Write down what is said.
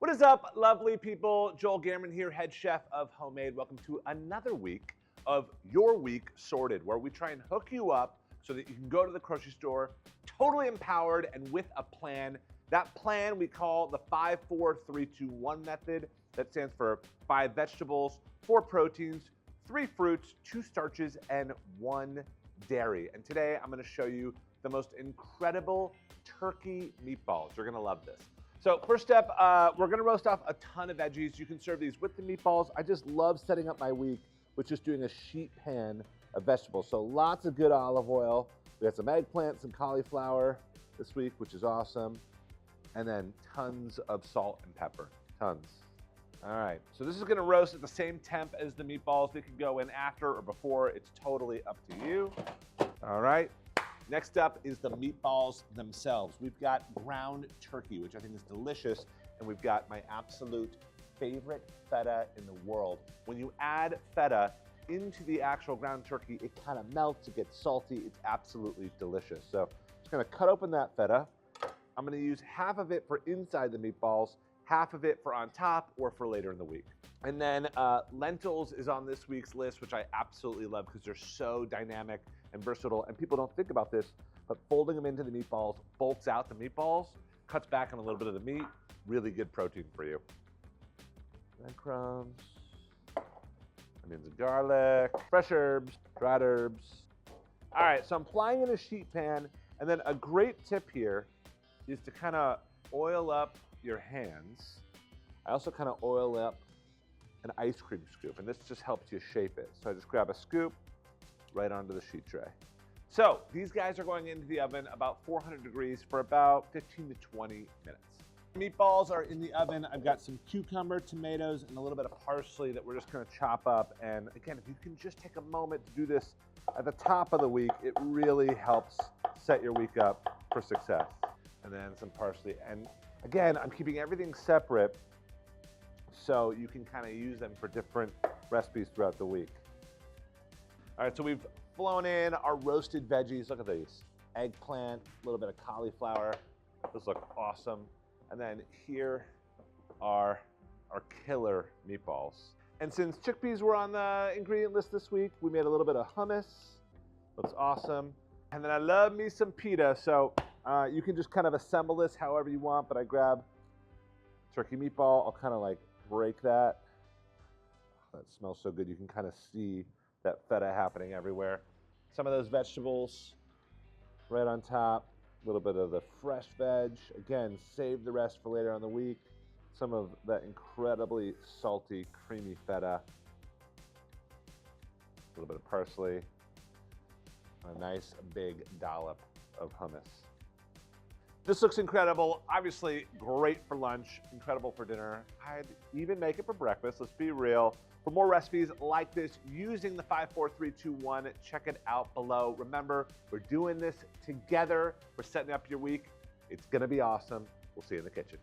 What is up, lovely people? Joel Gamoran here, head chef of Homemade. Welcome to another week of Your Week Sorted, where we try and hook you up so that you can go to the grocery store totally empowered and with a plan. That plan we call the 5-4-3-2-1 method. That stands for 5 vegetables, 4 proteins, 3 fruits, 2 starches, and 1 dairy. And today I'm gonna show you the most incredible turkey meatballs. You're gonna love this. So first step, we're gonna roast off a ton of veggies. You can serve these with the meatballs. I just love setting up my week with just doing a sheet pan of vegetables. So lots of good olive oil. We got some eggplant, some cauliflower this week, which is awesome. And then tons of salt and pepper, tons. All right, so this is gonna roast at the same temp as the meatballs. They can go in after or before. It's totally up to you. All right. Next up is the meatballs themselves. We've got ground turkey, which I think is delicious, and we've got my absolute favorite feta in the world. When you add feta into the actual ground turkey, it kind of melts, it gets salty, it's absolutely delicious. So I'm just gonna cut open that feta. I'm gonna use half of it for inside the meatballs, half of it for on top or for later in the week. And then lentils is on this week's list, which I absolutely love because they're so dynamic and versatile. And people don't think about this, but folding them into the meatballs bulks out the meatballs, cuts back on a little bit of the meat, really good protein for you. Breadcrumbs, onions and garlic, fresh herbs, dried herbs. All right, so I'm frying in a sheet pan, and then a great tip here is to kind of oil up your hands. I also kind of oil up an ice cream scoop, and this just helps you shape it. So I just grab a scoop right onto the sheet tray. So these guys are going into the oven about 400 degrees for about 15 to 20 minutes. Meatballs are in the oven. I've got some cucumber, tomatoes, and a little bit of parsley that we're just gonna chop up. And again, if you can just take a moment to do this at the top of the week, it really helps set your week up for success. And then some parsley. And again, I'm keeping everything separate so you can kind of use them for different recipes throughout the week. All right, so we've flown in our roasted veggies. Look at these. Eggplant, a little bit of cauliflower. Those look awesome. And then here are our killer meatballs. And since chickpeas were on the ingredient list this week, we made a little bit of hummus. Looks awesome. And then I love me some pita, so you can just kind of assemble this however you want, but I grab turkey meatball. I'll kind of like break that. Oh, that smells so good. You can kind of see that feta happening everywhere. Some of those vegetables right on top. A little bit of the fresh veg. Again, save the rest for later on the week. Some of that incredibly salty, creamy feta. A little bit of parsley. A nice big dollop of hummus. This looks incredible. Obviously great for lunch, incredible for dinner. I'd even make it for breakfast, let's be real. For more recipes like this using the 5-4-3-2-1, check it out below. Remember, we're doing this together. We're setting up your week. It's gonna be awesome. We'll see you in the kitchen.